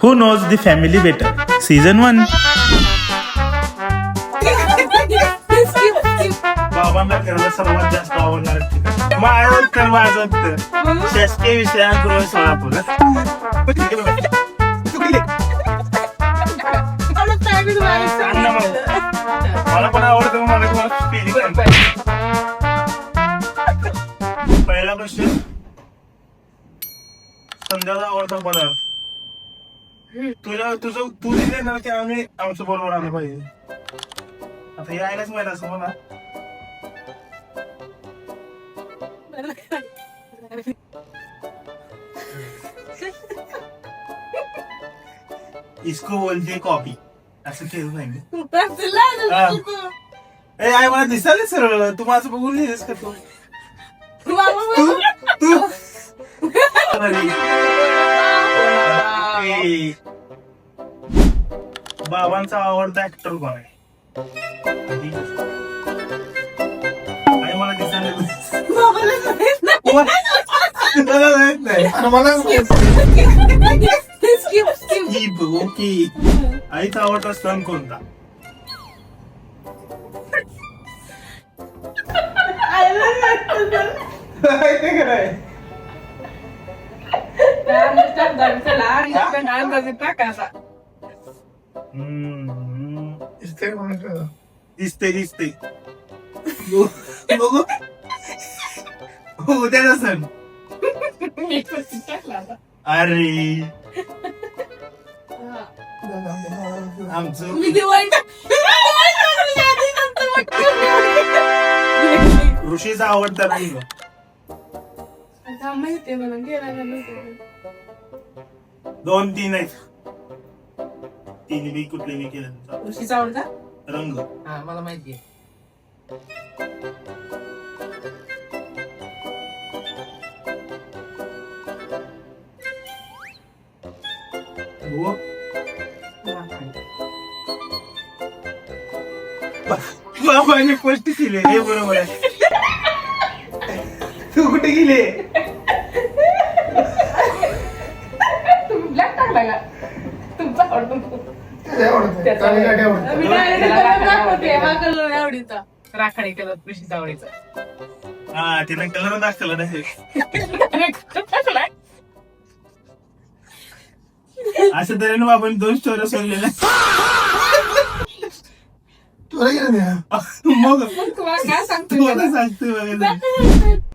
Who knows the family better? Season 1. बाबांना फिरायला सर्वात जास्त आवडणार माझं तर माझं तर शासकीय विषयांगृह सोलापूर. मला पण आवडतं मला तुम्हाला स्पेलिंग. पहिला प्रश्न, संध्याचा आवडता पदार्थ. तुझं तू दिले ना की आम्ही आमचं बरोबर आलं पाहिजे. आता यायलाच माहित असं मला. इसको बोलते कॉपी असं केलं नाही. आई मला दिसायला सरळ तू माझं बघून लिहिलंस का तू बाबांचा आवडता ऍक्टर कोण आहे? आई मला दिसायला ओके. आईचा आवडता सण कोणता? दिसते दिसते बघू उद्याचा सण. अरे आमचं ऋषीचा आवडता रंग. दोन तीन आहेत. तिन्ही बी कुठले बी केलं. ऋषीचा आवडता रंग हा मला माहितीये. बाबाने पोस्ट केले हे बरोबर आहे. तू कुठे गेले? तुम्ही ब्लॅक टाकला का? तुमचा आवडतो राखाडी कलर ऋषीचा आवडीचा. हा तिने कलर दाखवला नाही. असं तऱ्हेने बाबांनी 2 स्टोऱ्या सोडलेल्या. मग काय सांगतो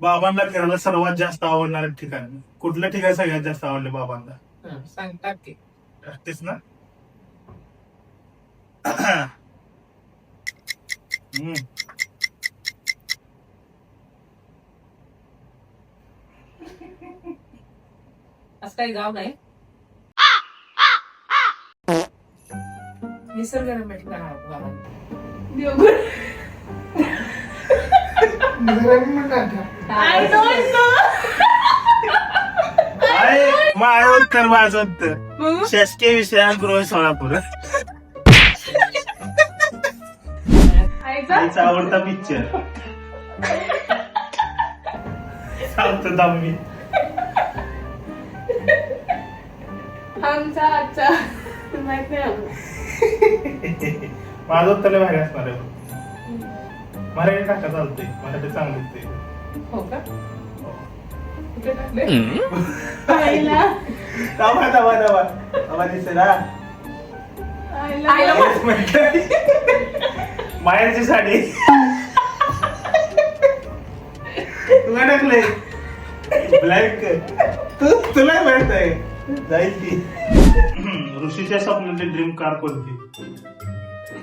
बाबांना फिरायला सर्वात जास्त आवडणारं ठिकाण कुठलं ठिकाण सगळ्यात जास्त आवडलं बाबांना? सांगतात की तेच ना. असं काही गाव नाही. निसर्गरम्य ठिकाण आहे. माझं उत्तर माझं उत्तर शासकीय विषयांगृह सोलापूर. आईचा आवडता पिक्चर सांगतो दामी. माहित नाही. माझं उत्तर भारी असणार आहे. मराठी टाका चालतंय. मराठी चांगलं दिसतंय. हो का? कुठे टाकले? दवा दिसते ना. माहेरची साडी तुला टाकले ब्लॅक. तुला माहित आहे जाईल ती. ऋषीच्या स्वप्नाची ड्रीम कार कोणती?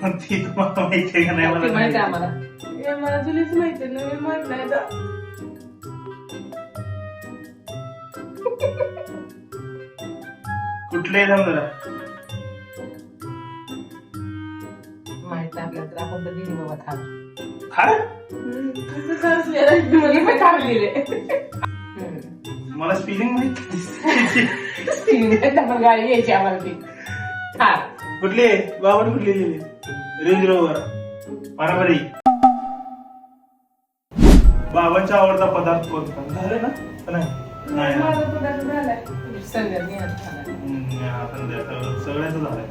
ती तुम्हाला माहिती आहे का नाही? मला माहिती आहे आम्हाला. मला तुलाच माहिती आहे. माहित नाही का? कुठले जरा माहित नाही आपल्याला तर आपण तर दिली बाबा थांब. मला स्पेलिंग माहिती. गाडी घ्यायची आम्हाला ती. कुठली बाबा कुठली लिहिली? रेंज रोवर बराबरी. बाबांचा आवडता पदार्थ कोणता? झालं ना? नाही संध्या सगळ्याच झालंय.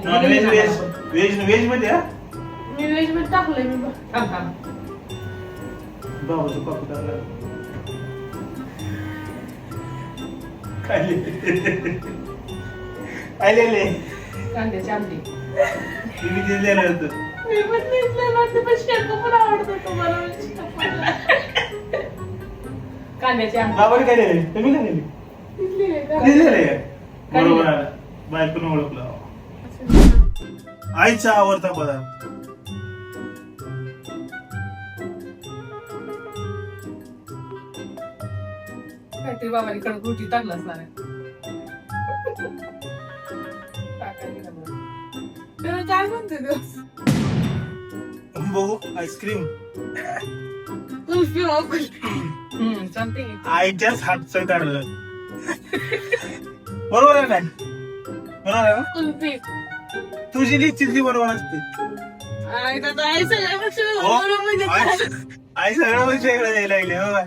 नॉनव्हेज व्हेज मध्ये हा? मी व्हेज मध्ये टाकलंय मी बाबाचं पापड टाकलं. काय लिहिले कांद्याची आमटी. तुम्ही ते लिहिलं होतं. मी पण नेसलं वाटतं पण शेको पण आवडतो तुम्हाला कांद्याची आमटी. बाबाने काय लिहिले? तुम्ही काय लिहिले? लिहिलेलं आहे. बरोबर आलं. बायकोनं ओळखलं. आईचा आवडता पदार्थ. काहीतरी बाबाने कडक रोटी टाकलं असणार आहे. त्याला काय म्हणते ते? बघू आईस्क्रीम. कुल्फी हो कुल्फी. समथिंग. आईच्याच हातचं काढलं. बरोबर आहे नाही? बरोबर आहे ना? कुल्फी. तुझी निश्चितली बरोबर असते. आई दादा आई सगळ्यापेक्षा हो? बरोबर म्हणजे काय? आई सगळं म्हणजे वेगळं द्यायला लागले हो का?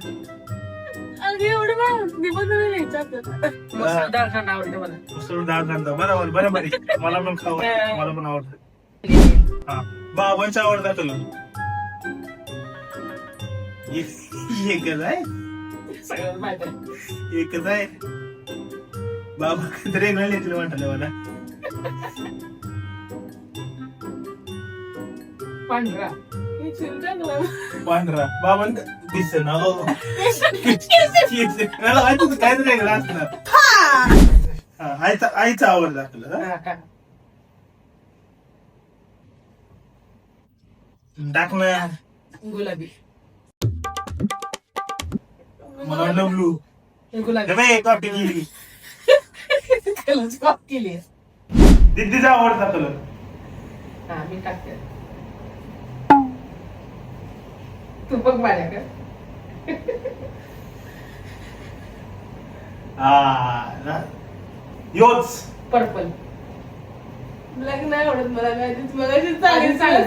अगदी एवढं काय निबंध नाही लिहायचं आपल्याला. मस्त डाळ कांदा आवडते मला. उसळून डाळ कांदा बरोबर बरोबर आहे. मला पण खावं. मला पण आवडतं. हा बाबांचा आवडता तुला एकच आहे. सगळं माहित आहे. एकच आहे. बाबा काहीतरी वेगळं लिहिलं वाटलं मला. पांढरा. हे चांगलं. पांढरा बाबा दिसत ना हो. मला माहिती होतं काहीतरी वेगळं असणार. हा, आईचा आवडता तुला टाकणार. गुलाबी. मला वाटलं ब्लू. गुलाबी. कॉपी केली. कलरची कॉप केली. दिदीचा आवडता तुला. हा मी टाकते. तू बघ माझ्याकडे. योच पर्पल. ब्लॅक नाही आवडत मला.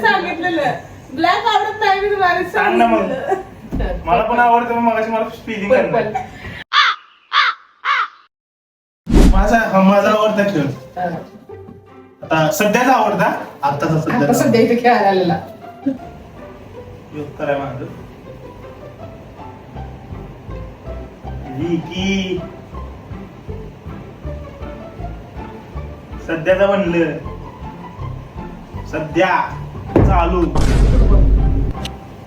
सांगितलेलं ब्लॅक आवडत नाही मी तुम्हाला सांग ना मग. मला पण आवडतं पण मगाशी मला स्पेलिंग पर्पल. माझा आवडता खेळ आता सध्याचा आवडता. आताचा आता सध्या इथे खेळायला आलेला. कराय माझं की सध्याचं म्हणलं सध्या चालू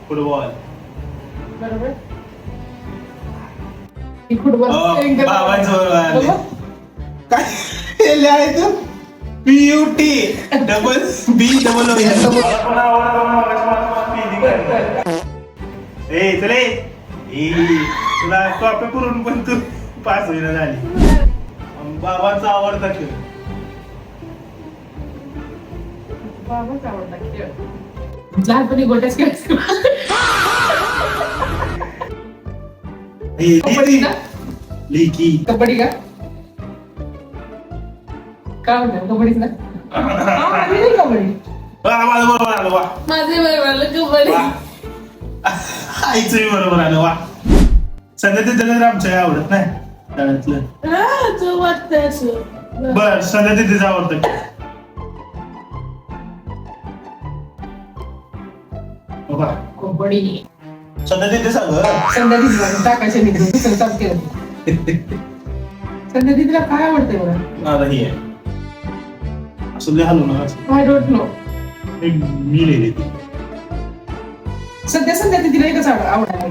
फुटबॉल. बरोबर. फुटबॉल बाबांचं बरोबर काय लिहायचं. PUT double B double O. ए चले तुला कॉपी करून पण तू पास होईना झाली. बाबांचा आवडता खेळ. बाबाच आवडता खेळ. लहानपणी गोट्याच खेळायचो. लिकी कबड्डी का? काय म्हणतो कबड्डीच ना? कबड्डी. माझं बरोबर आलं वा. माझे बरोबर आलं कबड्डी. आईचंही बरोबर आलं वा. सध्या ते जगत आमच्या आवडत नाही शाळेतलं. बर सध्या तिथेच आवडतं. कबड्डी. सध्या तिथे सांग. संध्या दिदीला टाकायचं निघून दुसरं चालू केलं. संध्या दिदीला काय आवडतंय बरं? आता ही आहे असं लय हलवणार. I don't know. मी लिहिली ती. सध्या दिदीला एकच आवडायला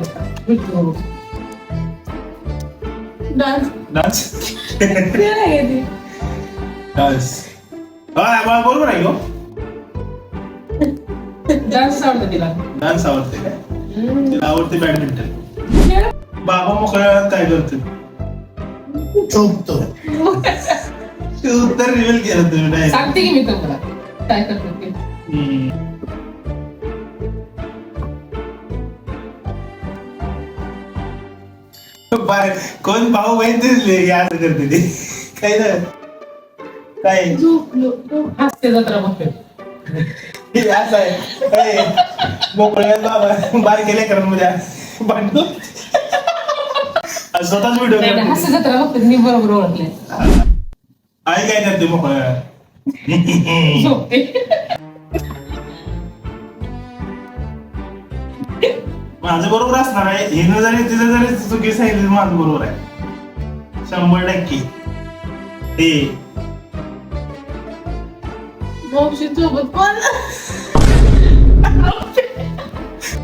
डान्स. डान्स डान्स बरोबर आहे हो. डान्स आवडतं तिला. डान्स आवडते का? तिला आवडते बॅडमिंटन. बाबा मोकळ्या काय करतो? झोपतो. तू उत्तर रिव्हील केलं तुम्ही नाही. सांगते की मी तुम्हाला काय करतो ते. कोण भाऊ बहीण दिसले असं करते ते काय ना काय हसते जत्रा बघते. असं आहे मोकळ्या बाबा बारकेल्या करत म्हणजे भांडतो. स्वतःच व्हिडिओ नाही, नाही, हसत जत्रा बघते मी बरोबर ओळखले. आई काय करते मोकळ्या झोपते. माझं बरोबर असणार आहे. हिनं जरी तिचं जरी चुकी सांगितली माझं बरोबर आहे 100%. हे मावशी सोबत पण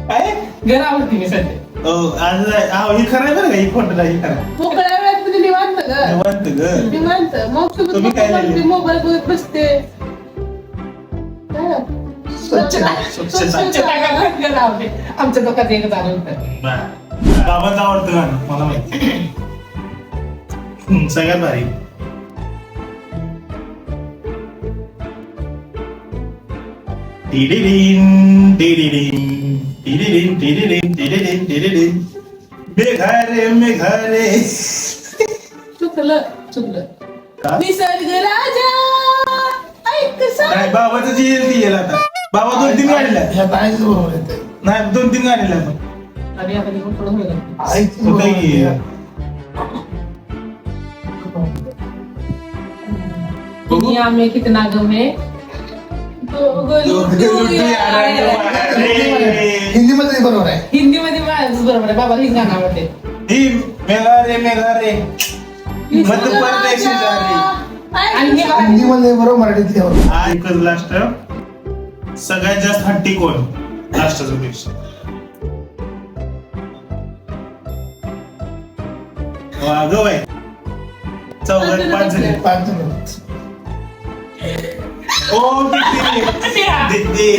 काय घर आवडते मी सध्या. आज हे खरं आहे बरं का, ही खोटं नाही, खरं आहे. मोकळ्या वेळात म्हणजे निवांत ग निवांत ग. निवांत मावशी तुम्ही काय झाले? मोबाईल बघत बसते काय? स्वच्छता स्वच्छता. स्वच्छता करतात घर आवडते. आमच्या दोघात एकच आलं होतं. बाबांचं आवडतं गाणं मला माहिती. सगळ्यात भारी. टिडिडिन, टिडिडिन, टिडिडिन, टिडिडिन, टिडिडिन, टिडिडिन. मेघारे मेघारे. चुकलं का? निसर्ग राजा ऐक नाही बाबाचं जी येईल आता. बाबा 2-3 गाडीला नाही 2-3 गाडीला आणि आता निघून थोडं होईल. होतंय की. दुनिया में कितना गम है. हिंदीमध्ये बरोबर आहे. हिंदीमध्ये माझं बरोबर आहे. बाबा ही गाणं आवडते. ही मेघारे मेघारे मध्य प्रदेश शेजारी. आणि हे हिंदीमध्ये बरोबर मराठीतले बरोबर. हा एकच लास्ट. सगळ्यात जास्त हट्टी कोण लास्टच्या पेक्षा. वागव आहे. 4-5 जण. 5 जण. ओ दीदी. दीदी